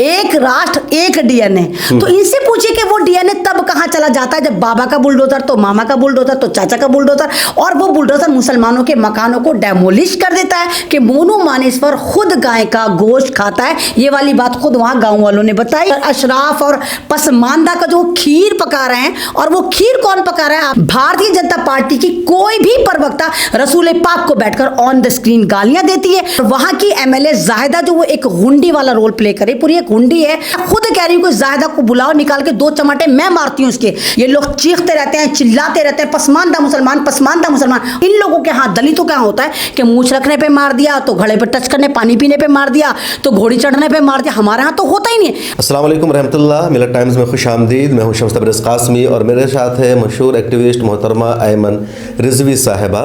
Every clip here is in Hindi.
एक राष्ट्र एक डीएनए। तो इनसे पूछिए कि वो डीएनए तब कहां चला जाता है जब बाबा का बुलडोजर, तो मामा का बुलडोजर, तो चाचा का बुलडोजर, और वो बुलडोजर मुसलमानों के मकानों को डेमोलिश कर देता है कि मोनू मानेसर खुद गाय का गोश्त खाता है। ये वाली बात खुद वहां गांव वालों ने बताई। अशराफ और पसमानदा का जो खीर पका रहे हैं, और वो खीर कौन पका रहा है? भारतीय जनता पार्टी की कोई भी प्रवक्ता रसूल पाक को बैठकर ऑन द स्क्रीन गालियां देती है। वहां की एमएलए जाहिदा जो वो एक गुंडी वाला रोल प्ले करे, पूरी एक गुंडी है, खुद कह रही हूं कि जाहिदा को बुलाओ, निकाल के 2 चमाटे मैं मारती हूं उसके। ये लोग चीखते रहते हैं, चिल्लाते रहते हैं, पसमानदा मुसलमान, पसमानदा मुसलमान। इन लोगों के हाथ दलितों क्या होता है कि मूछ रखने पे मार दिया, तो घड़े पे टच करने, पानी पीने पे मार दिया, तो घोड़ी चढ़ने पे मार दिया। हमारे यहाँ तो होता ही नहीं है। अस्सलाम वालेकुम रहमतुल्लाह। मिलत टाइम्स में खुश आमदीद। मैं हूं शम्स तबरेज़ कासमी और मेरे साथ है मशहूर एक्टिविस्ट मोहतरमा ऐमन रिजवी साहिबा।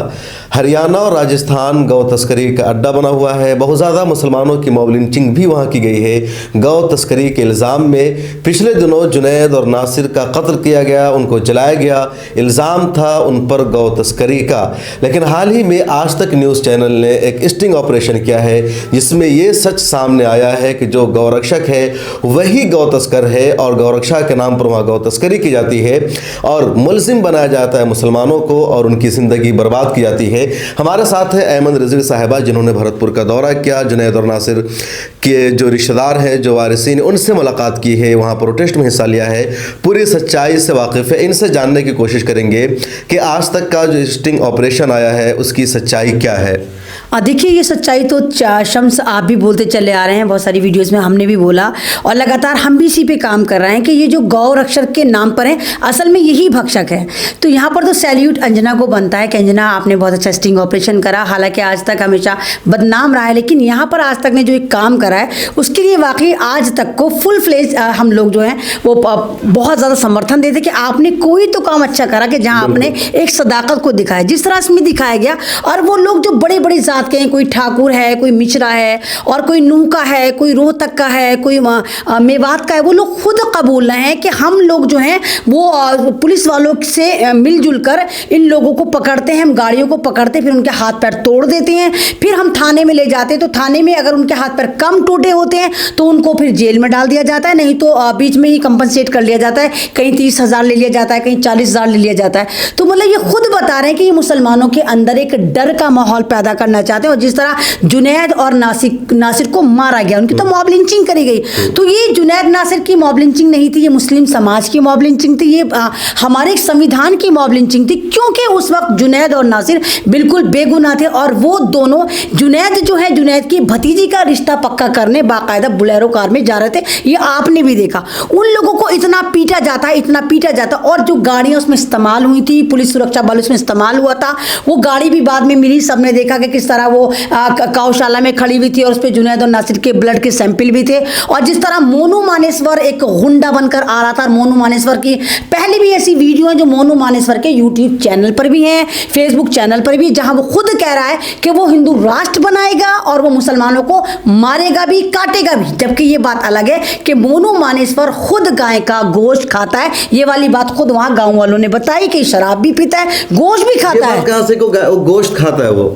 हरियाणा और राजस्थान गौ तस्करी का अड्डा बना हुआ है। बहुत ज़्यादा मुसलमानों की मॉब लिंचिंग भी वहाँ की गई है गौ तस्करी के इल्ज़ाम में। पिछले दिनों जुनैद और नासिर का कत्ल किया गया, उनको जलाया गया, इल्ज़ाम था उन पर गौ तस्करी का। लेकिन हाल ही में आज तक न्यूज़ चैनल ने एक स्टिंग ऑपरेशन किया है जिसमें ये सच सामने आया है कि जो गौरक्षक है वही गौ तस्कर है और गौरक्षा के नाम पर वहाँ गौ तस्करी की जाती है और मुलजिम बनाया जाता है मुसलमानों को और उनकी ज़िंदगी बर्बाद की जाती है। हमारे साथ है ऐमन रिजवी साहिबा जिन्होंने भरतपुर का दौरा किया, जुनैद और नासिर के जो रिश्तेदार हैं, जो वारिसीन, उनसे मुलाकात की है, वहाँ प्रोटेस्ट में हिस्सा लिया है, पूरी सच्चाई से वाकिफ़ है। इनसे जानने की कोशिश करेंगे कि आज तक का जो स्टिंग ऑपरेशन आया है उसकी सच्चाई क्या है। देखिए, ये सच्चाई तो शम्स आप भी बोलते चले आ रहे हैं, बहुत सारी वीडियोस में हमने भी बोला और लगातार हम भी इसी पे काम कर रहे हैं कि ये जो गौ रक्षक के नाम पर है असल में यही भक्षक है। तो यहाँ पर तो सैल्यूट अंजना को बनता है कि अंजना आपने बहुत अच्छा स्टिंग ऑपरेशन करा, हालांकि आज तक हमेशा बदनाम रहा है, लेकिन यहाँ पर आज तक ने जो एक काम करा है उसके लिए वाकई आज तक को फुल फ्लेज हम लोग जो हैं वो बहुत ज़्यादा समर्थन देते कि आपने कोई तो काम अच्छा करा कि जहाँ आपने एक सदाकत को दिखाया जिस तरह इसमें दिखाया गया। और वो लोग जो बड़े बड़ी जात के हैं, कोई ठाकुर है, कोई मिश्रा है, और कोई नूह का है, कोई रोहतक का है, कोई मेवात का है, वो लोग खुद कबूल रहे हैं कि हम लोग जो हैं वो पुलिस वालों से मिलजुल कर इन लोगों को पकड़ते हैं, हम गाड़ियों को पकड़ते हैं, फिर उनके हाथ पैर तोड़ देते हैं, फिर हम थाने में ले जाते हैं। तो थाने में अगर उनके हाथ पैर कम टूटे होते हैं तो उनको फिर जेल में डाल दिया जाता है, नहीं तो बीच में ही कंपनसेट कर लिया जाता है, कहीं 30,000 ले लिया जाता है, कहीं 40,000 ले लिया जाता है। तो मतलब ये खुद बता रहे हैं कि ये मुसलमानों के अंदर एक डर का माहौल पैदा करना चाहते हैं। और जिस तरह जुनैद और नासिर को मारा गया, उनकी तो मॉब लिंचिंग करी गई, तो ये जुनैद नासिर की मॉब लिंचिंग नहीं थी, ये मुस्लिम समाज की मॉब लिंचिंग थी, ये हमारे संविधान की मॉब लिंचिंग थी, क्योंकि उस वक्त जुनैद और नासिर बिल्कुल बेगुनाह थे। और वो दोनों, जुनैद जो है, जुनैद की भतीजी का रिश्ता पक्का करने बाकायदा बुलेरो कार में जा रहे थे, ये आपने भी देखा। उन लोगों को इतना पीटा जाता है, इतना पीटा जाता, और जो गाड़ियां उसमें इस्तेमाल हुई थी, पुलिस सुरक्षा बल उसमें इस्तेमाल हुआ था, वो गाड़ी भी बाद में मिली, सबने देखा कि किस तरह वो गौशाला में खड़ी हुई थी और उस पर जुनैद और नासिर के ब्लड के सैंपल भी थे। और जिस तरह मोनू मानेसर एक गुंडा बनकर आ रहा था, मोनू मानेसर की पहले भी ऐसी वीडियो है जो मोनू मानेसर के यूट्यूब चैनल पर भी हैं, फेसबुक चैनल पर भी, जहां वो खुद कह रहा है कि वो हिंदू राष्ट्र बनाएगा और वो मुसलमानों को मारेगा भी, काटेगा भी। जबकि ये बात अलग है कि मोनू मानेसर खुद गाय का गोश्त खाता है। ये वाली बात खुद वहां गांव वालों ने बताई कि शराब भी पीता है, गोश्त भी खाता है। कहां से गोश्त खाता है वो?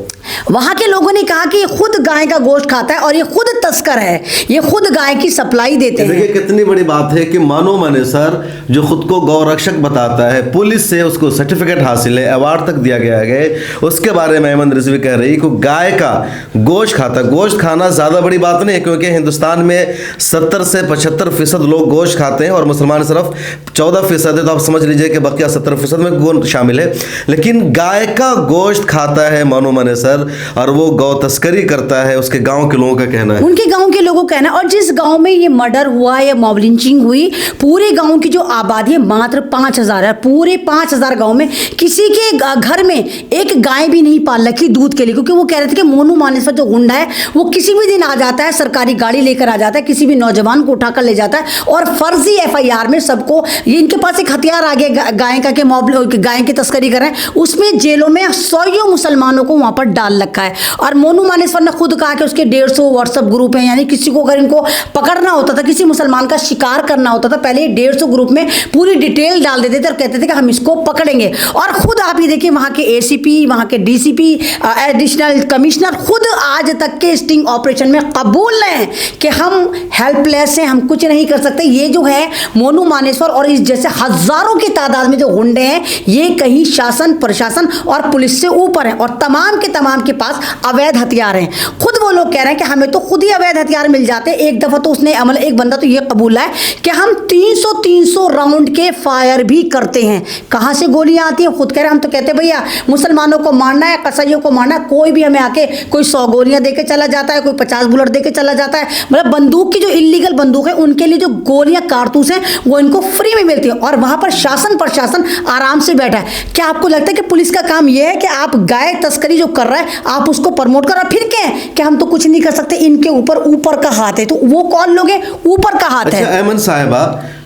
वहां के लोगों ने कहा कि ये खुद गाय का गोश्त खाता है और ये खुद तस्कर है, ये खुद गाय की सप्लाई देते हैं। देखिए कितनी बड़ी बात है कि मोनू मानेसर जो खुद को गौरक्षक बताता है, पुलिस से उसको सर्टिफिकेट हासिल है, अवार्ड तक दिया गया है, उसके बारे में ऐमन रिजवी कह रही कि गाय का गोश्त खाता। गोश्त खाना ज्यादा बड़ी बात नहीं है क्योंकि हिंदुस्तान में 70 से 75% लोग गोश्त खाते हैं और मुसलमान सिर्फ 14% है, तो आप समझ लीजिए कि बकिया 70% में गोश्त शामिल है। लेकिन गाय का गोश्त खाता है मोनू मानेसर और वो गौ तस्करी करता है, उसके गांव के लोगों का कहना है, उनके गांव के लोगों का कहना है। और जिस गांव में ये मर्डर हुआ या मॉब लिंचिंग हुई, पूरे गांव की जो आबादी है मात्र 5,000 है। पूरे 5,000 गांव में किसी के घर में एक गाय भी नहीं पाल रखी दूध के लिए, क्योंकि वो कह रहे थे कि मोनू मानेसर जो गुंडा है वो किसी भी दिन आ जाता है, सरकारी गाड़ी लेकर आ जाता है, किसी भी नौजवान को उठाकर ले जाता है और फर्जी FIR में सबको, ये इनके पास एक हथियार आ गया गाय का, के मॉब गाय की तस्करी कर रहे हैं, उसमें जेलों में 100 मुसलमानों को वहां पर डाल रखा है। और मोनू मानेसर ने खुद कहा कि उसके 150 व्हाट्सएप ग्रुप हैं, यानी किसी को अगर इनको पकड़ना होता था, किसी मुसलमान का शिकार करना होता था, पहले 150 ग्रुप में पूरी डिटेल डाल देते थे और कहते थे कि हम इसको पकड़ेंगे। और खुद आप ये देखिए वहाँ के एसीपी, वहाँ के डीसीपी, एडिशनल कमिश्नर खुद आज तक के स्टिंग ऑपरेशन में कबूल हैं कि हम हेल्पलेस हैं, हम कुछ नहीं कर सकते। ये जो है मोनू मानेसर और इस जैसे हजारों की तादाद में जो गुंडे हैं, ये कहीं शासन, प्रशासन और पुलिस से ऊपर हैं और तमाम के पास अवैध हथियार हैं। खुद वो लोग कह रहे हैं कि हमें तो खुद ही अवैध हथियार मिल जाते हैं। एक दफा तो उसने एक बंदा तो ये कबूला है कि हम 300 राउंड के फायर भी करते हैं। कहां से गोलियां आती हैं? खुद कह रहे हैं हम तो कहते हैं भैया मुसलमानों को मारना है, कसाईयों को मारना है, कोई भी हमें आके कोई 100 गोलियां देके चला जाता है, कोई 50 बुलेट देके चला जाता है। मतलब बंदूक की जो इलीगल बंदूक है, उनके लिए जो गोलियां कारतूस हैं वो इनको फ्री में मिलती है और वहां पर शासन प्रशासन आराम से बैठा है। क्या आपको लगता है कि पुलिस का काम यह है कि आप गाय तस्करी जो कर रहा है आप उसको प्रमोट कर, फिर क्या है कि हम तो कुछ नहीं कर सकते, इनके ऊपर का हाथ है? तो वो कौन लोग हैं ऊपर का हाथ है? ऐमन साहिबा,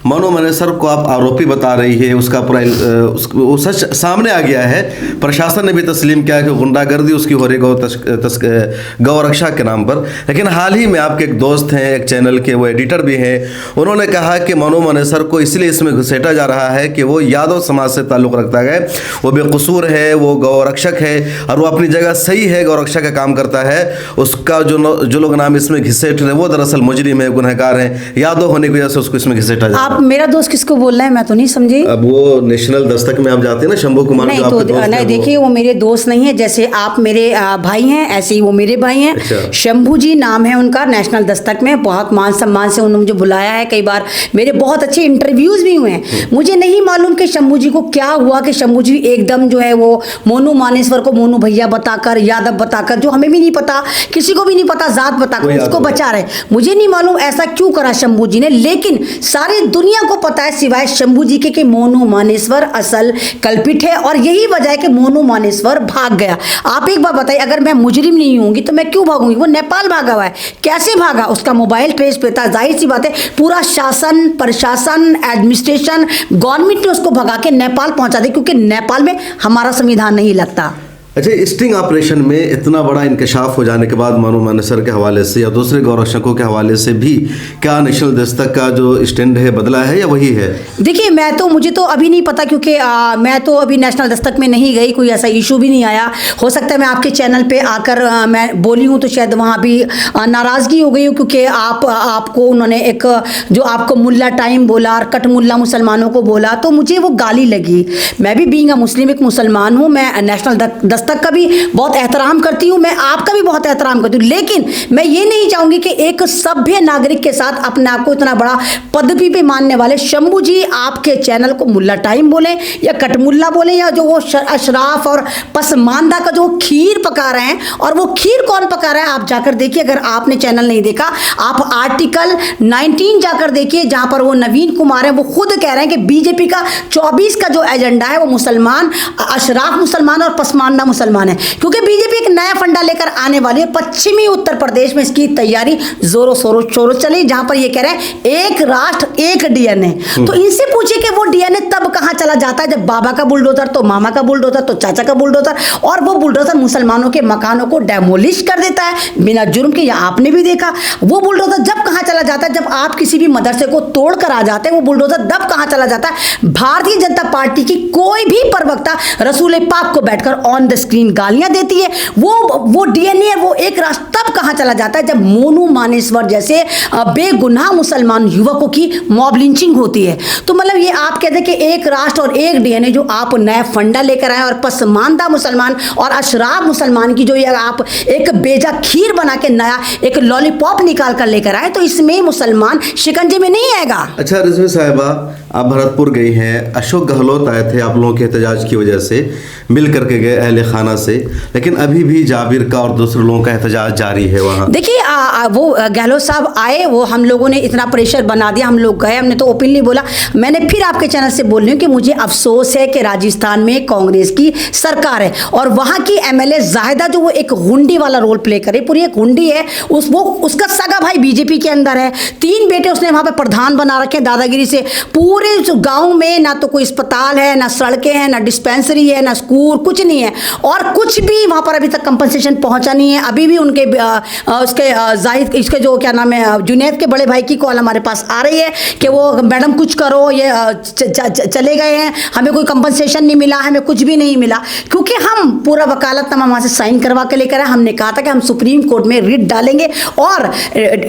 मोनू मानेसर को आप आरोपी बता रही है, उसका पूरा वो सच सामने आ गया है। प्रशासन ने भी तस्लीम किया कि गुंडागर्दी उसकी हो रही गौ रक्षा के नाम पर। लेकिन हाल ही में आपके एक दोस्त हैं, एक चैनल के वो एडिटर भी हैं, उन्होंने कहा कि मोनू मानेसर को इसलिए इसमें घुसेटा जा रहा है कि वो यादव समाज से ताल्लुक़ रखता है, वो बेकसूर है, वो गौ रक्षक है और वो अपनी जगह सही है, गौ रक्षा का काम करता है। उसका जो लोग नाम इसमें घिसेट रहे वो दरअसल मुजरिम है, गुनहगार हैं, यादव होने की वजह से उसको इसमें घिसेटा जा रहा है। मेरा दोस्त किसको बोल रहे हैं मैं तो नहीं समझी। अब वो नेशनल दस्तक में आप जाते हैं ना, शंभू कुमार नहीं तो नहीं, देखिए वो मेरे दोस्त नहीं है। जैसे आप मेरे भाई हैं ऐसे ही वो मेरे भाई हैं। अच्छा। शंभू जी नाम है उनका, नेशनल दस्तक में बहुत मान सम्मान से उन्होंने मुझे बुलाया है, कई बार मेरे बहुत अच्छे इंटरव्यूज भी हुए हैं। मुझे नहीं मालूम कि शंभू जी को क्या हुआ कि शंभू जी एकदम जो है वो मोनू मानेसर को मोनू भैया बताकर, यादव बताकर, जो हमें भी नहीं पता, किसी को भी नहीं पता, जात बताकर उसको बचा रहे। मुझे नहीं मालूम ऐसा क्यों करा शंभू जी ने, लेकिन सारी दुनिया को पता है सिवाय शंभू जी के कि मोनू मानेसर असल कल्पित है और यही वजह है कि मोनू मानेसर भाग गया। आप एक बार बताइए, अगर मैं मुजरिम नहीं होंगी तो मैं क्यों भागूंगी? वो नेपाल भागा हुआ है, कैसे भागा? उसका मोबाइल ट्रेस पे था, जाहिर सी बात है पूरा शासन, प्रशासन, एडमिनिस्ट्रेशन, गवर्नमेंट ने उसको भगा के नेपाल पहुंचा दिया, क्योंकि नेपाल में हमारा संविधान नहीं लगता। अच्छा, स्टिंग ऑपरेशन में इतना बड़ा इंकशाफ हो जाने के बाद मोनू मानेसर के हवाले से या दूसरे गौरक्षकों के हवाले से भी क्या नेशनल दस्तक का जो स्टैंड है बदला है या वही है? देखिए मुझे तो अभी नहीं पता, क्योंकि मैं तो अभी नेशनल दस्तक में नहीं गई, कोई ऐसा इशू भी नहीं आया। हो सकता है मैं आपके चैनल पे आकर मैं बोली हूँ तो शायद वहाँ भी नाराज़गी हो गई हूँ, क्योंकि आपको उन्होंने एक जो आपको मुल्ला टाइम बोला और कटमुल्ला मुसलमानों को बोला, तो मुझे वो गाली लगी। मैं भी बीइंग अ मुस्लिम एक मुसलमान हूँ, मैं नेशनल दस्तक का भी बहुत एहतराम करती हूँ, मैं आपका भी बहुत एहतराम करती हूँ, लेकिन मैं ये नहीं चाहूंगी कि एक सभ्य नागरिक के साथ अपने आप को इतना बड़ा पदवी पे मानने वाले शंभू जी आपके चैनल को मुल्ला टाइम बोले या कटमुल्ला बोले, या जो वो अशराफ और पसमानदा का जो खीर पका रहे हैं, और वो खीर कौन पका रहा है आप जाकर देखिए। अगर आपने चैनल नहीं देखा, आप आर्टिकल 19 जाकर देखिए, जहां पर वो नवीन कुमार है, वो खुद कह रहे हैं कि बीजेपी का 24 का जो एजेंडा है वो मुसलमान, अशराफ मुसलमान और पसमानदा मुसलमान है, क्योंकि बीजेपी एक नया फंडा लेकर आने वाली है। पश्चिमी उत्तर प्रदेश में इसकी तैयारी जोरों शोरों चली, जहां पर ये कह रहे हैं एक राष्ट्र एक डीएनए। तो इनसे पूछिए कि वो डीएनए तब कहां चला जाता है जब बाबा का बुलडोजर, तो मामा का बुलडोजर, तो चाचा का बुलडोजर, और वो बुलडोजर मुसलमानों के मकानों को डेमोलिश कर देता है बिना जुर्म के। या आपने भी देखा वो बुलडोजर जब कहां चला जाता है, जब आप किसी भी मदरसे को तोड़ कर आ जाते हैं, वो बुलडोजर तब कहां चला जाता है। भारतीय जनता पार्टी की कोई भी प्रवक्ता रसूल पाक को बैठकर ऑन द स्क्रीन गालियां देती है, वो डीएनए, वो एक राष्ट्र तब कहां चला जाता है जब मोनू मानेसर जैसे बेगुनाह मुसलमान युवकों की मॉब लिंचिंग होती है। तो मतलब ये आप कहते हैं कि एक राष्ट्र और एक डीएनए जो आप नया फंडा लेकर आए, और पसमानदा मुसलमान और अशराफ मुसलमान की जो ये आप एक बेजा खीर बना के नया एक लॉलीपॉप निकाल कर लेकर आए, तो इसमें मुसलमान शिकंजे में नहीं आएगा। अच्छा रिजवी साहिबा, आप भरतपुर गई हैं, अशोक गहलोत आए थे आप लोगों के एहतजाज की वजह से, मिल करके गए अहले खाना से, लेकिन अभी भी जाबिर का और दूसरे लोगों का एहतजाज जारी है वहाँ। देखिए वो गहलोत साहब आए, वो हम लोगों ने इतना प्रेशर बना दिया, हम लोग गए, हमने तो ओपनली बोला। मैंने फिर आपके चैनल से बोल रही हूँ कि मुझे अफसोस है कि राजस्थान में कांग्रेस की सरकार है और वहाँ की एमएलए जाहिदा जो वो एक हुंडी वाला रोल प्ले करे, पूरी एक हुंडी है, उसका सगा भाई बीजेपी के अंदर है, 3 बेटे उसने वहाँ पे प्रधान बना रखे हैं दादागिरी से। पूरे पूरे गांव में ना तो कोई अस्पताल है, ना सड़कें हैं, ना डिस्पेंसरी है, ना स्कूल, कुछ नहीं है। और कुछ भी वहां पर अभी तक कंपनसेशन पहुंचा नहीं है। अभी भी उनके उसके जाहिद, इसके जो क्या नाम है, जुनैद के बड़े भाई की कॉल हमारे पास आ रही है कि वो मैडम कुछ करो, ये चले गए हैं, हमें कोई कंपनसेशन नहीं मिला, हमें कुछ भी नहीं मिला। क्योंकि हम पूरा वकालतनामा वहाँ से साइन करवा के लेकर आए। हमने कहा था कि हम सुप्रीम कोर्ट में रिट डालेंगे, और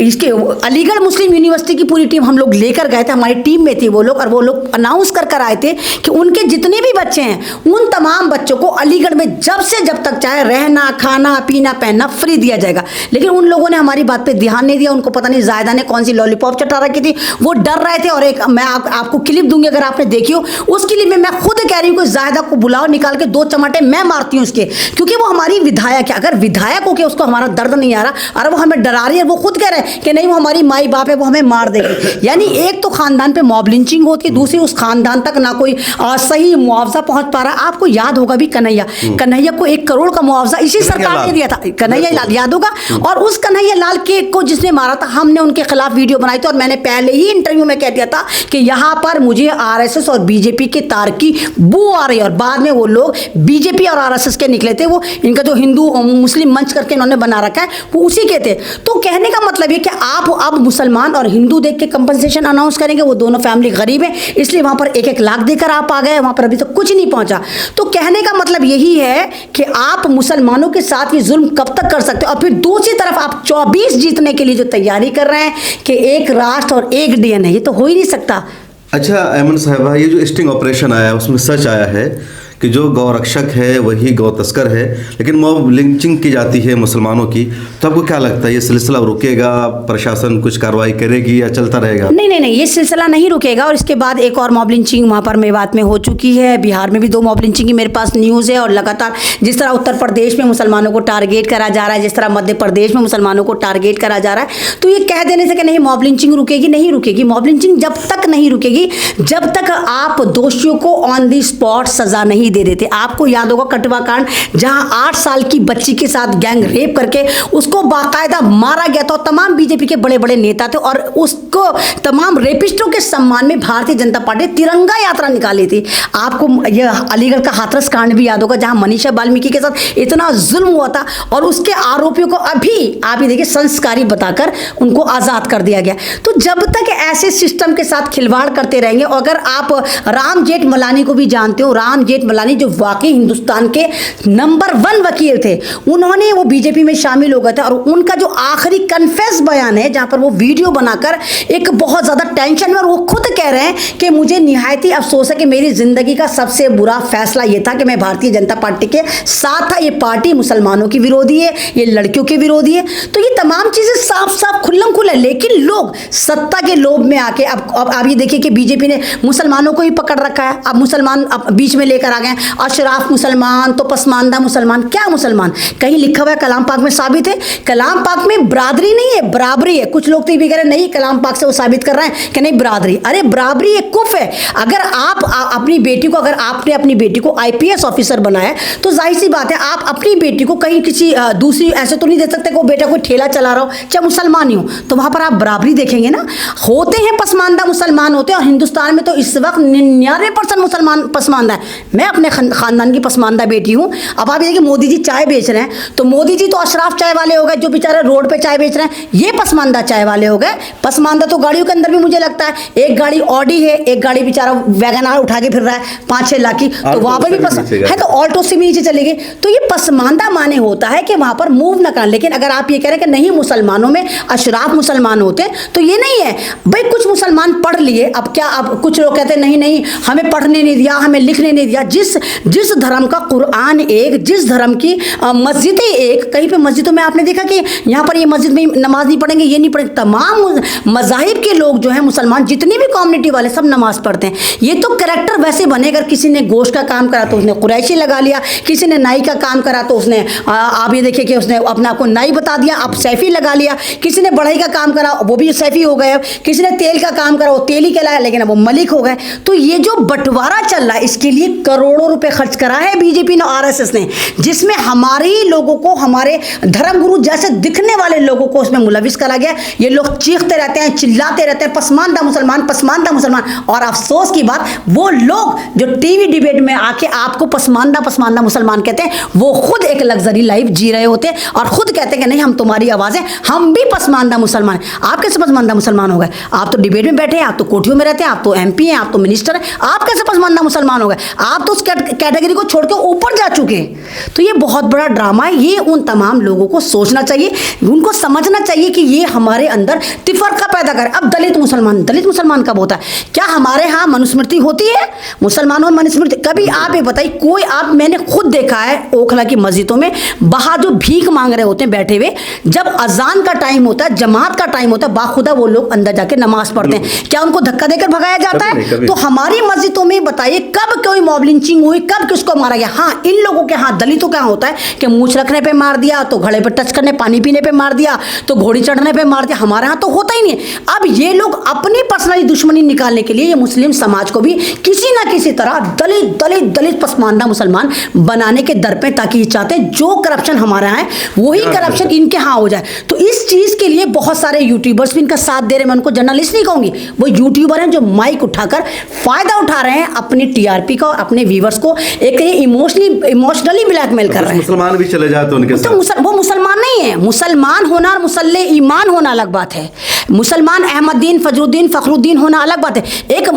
इसके अलीगढ़ मुस्लिम यूनिवर्सिटी की पूरी टीम हम लोग लेकर गए थे, हमारी टीम में थी वो लोग, और वो लोग अनाउंस कर आए थे कि उनके जितने भी बच्चे हैं उन तमाम बच्चों को अलीगढ़ में जब से जब तक चाहे रहना, खाना, पीना, पहनना फ्री दिया जाएगा। लेकिन उन लोगों ने हमारी बात पे ध्यान नहीं दिया। उनको पता नहीं जायदा ने कौन सी लॉलीपॉप चटा रखी थी, वो डर रहे थे। और एक मैं आपको क्लिप दूंगी, अगर आपने देखी हो, उस क्लिप में मैं खुद कह रही हूँ कि जायदा को बुलाओ, निकाल के 2 चमाटे मैं मारती हूँ उसके, क्योंकि वो हमारी विधायक है। अगर विधायक हो के उसको हमारा दर्द नहीं आ रहा और वो हमें डरा रही है, वो खुद कह रहे हैं कि नहीं वो हमारी माई बाप है, वो हमें मार देगी। यानी एक तो खानदान पे मॉब लिंचिंग होती है, दूसरी उस खानदान तक ना कोई सही मुआवजा पहुंच पा रहा। आपको याद होगा भी कन्हैया को 1 करोड़ का मुआवजा इसी सरकार ने दिया था। कन्हैया लाल याद होगा। और उस कन्हैया लाल के को जिसने मारा था, हमने उनके खिलाफ वीडियो बनाई थी, और मैंने पहले ही इंटरव्यू में कह दिया था कि यहां पर मुझे आरएसएस और बीजेपी के तार की बू आ रही है। और बाद में वो लोग बीजेपी और आरएसएस के निकले थे। वो इनका जो हिंदू मुस्लिम मंच करके इन्होंने बना रखा है, वो उसी के थे। तो कहने का मतलब ये कि आप अब मुसलमान और हिंदू देख के कंपनसेशन अनाउंस करेंगे। वो दोनों फैमिली गरीब है, इसलिए वहां पर 1-1 लाख देकर आप आ गए, वहां पर अभी तक कुछ नहीं पहुंचा। तो कहने का मतलब यही है कि आप मुसलमानों के साथ ये जुल्म कब तक कर सकते हो। और फिर दूसरी तरफ आप 24 जीतने के लिए जो तैयारी कर रहे हैं कि एक राष्ट्र और एक डीएनए, ये तो हो ही नहीं सकता। अच्छा ऐमन साहिबा, ये जो स्टिंग ऑपरेशन आया उसमें सच आया है कि जो गौरक्षक है वही गौ तस्कर है, लेकिन मॉब लिंचिंग की जाती है मुसलमानों की। तो आपको क्या लगता है ये सिलसिला रुकेगा, प्रशासन कुछ कार्रवाई करेगी या चलता रहेगा? नहीं, ये सिलसिला नहीं रुकेगा। और इसके बाद एक और मॉब लिंचिंग वहाँ पर मेवात में हो चुकी है। बिहार में भी 2 मॉब लिंचिंग की मेरे पास न्यूज़ है। और लगातार जिस तरह उत्तर प्रदेश में मुसलमानों को टारगेट करा जा रहा है, जिस तरह मध्य प्रदेश में मुसलमानों को टारगेट करा जा रहा है, तो ये कह देने से कि नहीं मॉब लिंचिंग रुकेगी, नहीं रुकेगी। मॉब लिंचिंग जब तक नहीं रुकेगी जब तक आप दोषियों को ऑन दी स्पॉट सजा नहीं दे देते। आपको याद होगा कटवा कांड, जहां 8 साल की बच्ची के साथ गैंग रेप करके उसको बाकायदा मारा गया था। और तमाम बीजेपी के बड़े बड़े नेता थे, और उसको तमाम रेपिस्टों के सम्मान में भारतीय जनता पार्टी तिरंगा यात्रा निकाली थी। आपको यह अलीगढ़ का हाथरस कांड भी याद होगा, जहां मनीषा वाल्मीकि के साथ इतना जुल्म हुआ था, और उसके आरोपियों को अभी आप ये देखिए संस्कारी बताकर उनको आजाद कर दिया गया। तो जब तक ऐसे सिस्टम के साथ खिलवाड़ करते रहेंगे, और अगर आप राम जेठमलानी को भी जानते हो, राम जेठमलानी जो वाकई हिंदुस्तान के नंबर 1 वकील थे, उन्होंने वो बीजेपी में शामिल हो गए थे। और उनका जो आखिरी कन्फेस बयान है, जहां पर वो वीडियो बनाकर एक बहुत ज्यादा टेंशन में, और वो खुद कह रहे हैं कि मुझे निहायती अफसोस है कि मेरी जिंदगी का सबसे बुरा फैसला ये था कि मैं भारतीय जनता पार्टी के साथ था। ये पार्टी मुसलमानों की विरोधी है, ये लड़कियों के विरोधी है। तो ये तमाम चीजें साफ साफ खुल्लम खुल्ला है। लेकिन लोग सत्ता के लोभ में आके अब आप ये देखिए कि बीजेपी ने मुसलमानों को ही पकड़ रखा है। अब मुसलमान अब बीच में लेकर आ गए, अशराफ मुसलमान तो पसमानदा मुसलमान। क्या मुसलमान? कहीं लिखा हुआ है कलाम पाक में साबित है? कलाम पाक में बरादरी नहीं है, बराबरी है। कुछ लोग तो ये भी कह रहे नहीं, कलाम पाक से वो साबित कर रहे हैं कि नहीं बरादरी। अरे बराबरी एक कुफ है। अगर आप अपनी बेटी को, अगर आपने अपनी बेटी को आईपीएस ऑफिसर बनाया, तो जाहिर सी बात है आप अपनी बेटी को कहीं किसी दूसरी, ऐसे तो नहीं दे सकते कि वो बेटा कोई ठेला चला रहा हो चाहे मुसलमान ही हो, तो वहां पर आप बराबरी देखेंगे ना। होते हैं पसमानदा मुसलमान होते हैं, और हिंदुस्तान में तो इस वक्त 99% मुसलमान पसमानदा है। मैं अपने खानदान की पसमानदा बेटी हूँ। अब आप ये देखिए मोदी जी चाय बेच रहे हैं, तो मोदी जी तो अशराफ चाय वाले हो गए, जो बेचारे रोड पे चाय बेच रहे हैं ये पसमानदा चाय वाले हो गए। पसमानदा तो गाड़ियों के अंदर भी मुझे लगता है, एक गाड़ी ऑडी है, एक गाड़ी बेचारा वैगनार उठा के फिर रहा है 5-6 लाख की, तो वहां पर भी पसंद है, तो ऑल्टो से भी नीचे चले गए। तो ये पसमानदा माने होता है कि वहां पर मूव न करना। लेकिन अगर आप ये कह रहे हैं कि नहीं मुसलमानों में अशराफ मुसलमान होते हैं, तो ये नहीं है भाई। कुछ मुसलमान पढ़ लिए, अब क्या, अब कुछ लोग कहते हैं नहीं हमें पढ़ने नहीं दिया, हमें लिखने नहीं दिया। जिस धर्म का कुरान एक, जिस धर्म की मस्जिदें एक, कहीं पे मस्जिदों में आपने देखा कि यहाँ पर ये मस्जिद में नमाज नहीं पढ़ेंगे, ये नहीं पढ़ेंगे। तमाम मज़ाहिब के लोग जो है मुसलमान, जितनी भी कम्युनिटी वाले सब नमाज पढ़ते हैं। ये तो कैरेक्टर वैसे बने, अगर किसी ने गोश्त का काम करा तो उसने कुरैशी लगा लिया, किसी ने नाई का काम करा तो उसने आप ये देखिए कि उसने अपने आप को नाई बता दिया, अब सैफी लगा लिया। किसी ने बढ़ई का काम करा वो भी सैफी हो गए, किसी ने तेल का काम करा वो तेल ही कहलाया, लेकिन अब वो मलिक हो गए। तो ये जो बंटवारा चल रहा है, इसके लिए करोड़ों करोड़ों रुपए खर्च करा है बीजेपी ने, आरएसएस ने, जिसमें हमारे ही लोगों को, हमारे धर्मगुरु जैसे दिखने वाले लोगों को उसमें मुलविस करा गया। ये लोग चीखते रहते हैं, चिल्लाते रहते हैं, पसमानदा मुसलमान, पसमानदा मुसलमान। और अफसोस की बात, वो लोग जो टीवी डिबेट में आके आपको पसमानदा पसमानदा मुसलमान कहते हैं, वो खुद एक लग्जरी लाइफ जी रहे होते हैं और खुद कहते हैं कि नहीं, हम तुम्हारी आवाज़ है, हम भी पसमानदा मुसलमान। आप कैसे पसमानदा मुसलमान हो गए? आप तो डिबेट में बैठे हैं, आप तो कोठियों में रहते हैं, आप तो एमपी हैं, आप तो मिनिस्टर हैं, आप कैसे पसमानदा मुसलमान हो गए? आप तो उस कैटेगरी को छोड़ के ऊपर जा चुके हैं। तो ये बहुत बड़ा ड्रामा है। ये उन तमाम लोगों को सोचना चाहिए, उनको समझना चाहिए कि ये हमारे अंदर तिफरका पैदा करे। अब दलित मुसलमान कब होता है? क्या हमारे यहाँ मनुस्मृति होती है? मुसलमानों में मनुस्मृति कभी आप ये बताइए कोई, आप, मैंने खुद देखा है ओखला की मस्जिदों में बाहर जो भीख मांग रहे होते हैं बैठे हुए, जब अजान का टाइम होता है, जमात का टाइम होता है, बाखुदा वो लोग अंदर जाके नमाज पढ़ते हैं। क्या उनको धक्का देकर भगाया जाता है? तो हमारी मस्जिदों में बताइए कब कोई मॉब लिंचिंग हुई, कब किसको मारा गया? हाँ, इन लोगों के हाथ, दलितों के यहाँ होता है कि मूछ रखने पे मार दिया, तो घड़े पे टच करने, पानी पीने पे मार दिया, तो घोड़ी चढ़ने पे मार दिया। हमारे यहाँ तो होता ही नहीं है। अब ये लोग अपनी पर्सनली दुश्मनी निकालने के लिए ये मुस्लिम समाज को भी किसी ना किसी तरह दलित दलित दलित पसमानदा मुसलमान बनाने के दर पे, ताकि ये चाहते हैं जो करप्शन हमारे यहाँ है वही करप्शन इनके यहाँ हो जाए। तो इस चीज के लिए बहुत सारे यूट्यूबर्स भी इनका साथ दे रहे हैं। मैं उनको जर्नलिस्ट नहीं कहूंगी, वो यूट्यूबर हैं जो माइक उठाकर फायदा उठा रहे हैं अपनी टीआरपी का और अपने व्यूवर्स को एक इमोशनली ब्लैकमेल कर रहे हैं। मुसलमान भी चले जाते उनके साथ। तो वो मुसलमान नहीं है। मुसलमान होना और मुसल्ले ईमान होना अलग बात है। मुसलमान अहमदीन, फजरुद्दीन, फखरुद्दीन होना अलग बात है। एक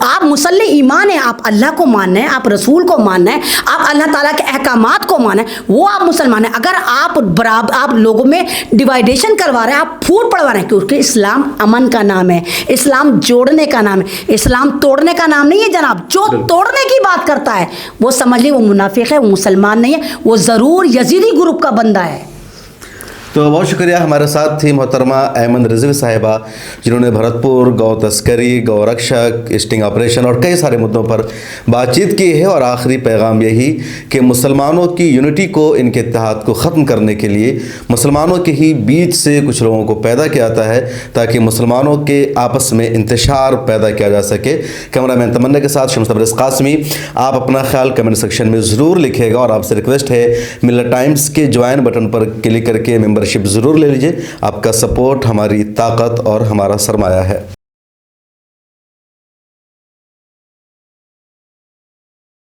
आप मुसल्ले ईमान है, आप अल्लाह को मानना है, आप रसूल को मानना है, आप अल्लाह ताला के अहकामात को मानना है, वो आप मुसलमान है। अगर आप बराबर, आप लोगों में डिवाइडेशन करवा रहे हैं, आप फूट पड़वा रहे हैं, क्योंकि इस्लाम अमन का नाम है, इस्लाम जोड़ने का नाम है, इस्लाम तोड़ने का नाम नहीं है जनाब। जो तोड़ने की बात करता है वो समझ लीजिए वो मुनाफिक है, वो मुसलमान नहीं है, वो ज़रूर यजीदी ग्रुप का बंदा है। तो बहुत शुक्रिया, हमारे साथ थी मोहतरमा ऐमन रिजवी साहिबा, जिन्होंने भरतपुर, गौ तस्करी, गौ रक्षक, स्टिंग ऑपरेशन और कई सारे मुद्दों पर बातचीत की है। और आखिरी पैगाम यही कि मुसलमानों की यूनिटी को, इनके इत्तेहाद को ख़त्म करने के लिए मुसलमानों के ही बीच से कुछ लोगों को पैदा किया जाता है, ताकि मुसलमानों के आपस में इंतशार पैदा किया जा सके। कैमरामैन तमन्ना के साथ शम्स तबरेज़ कासमी। आप अपना ख्याल कमेंट सेक्शन में ज़रूर लिखिएगा और आपसे रिक्वेस्ट है मिल्लत टाइम्स के ज्वाइन बटन पर क्लिक करके मेंबरशिप ज़रूर ले लीजिए। आपका सपोर्ट हमारी ताकत और हमारा सरमाया है।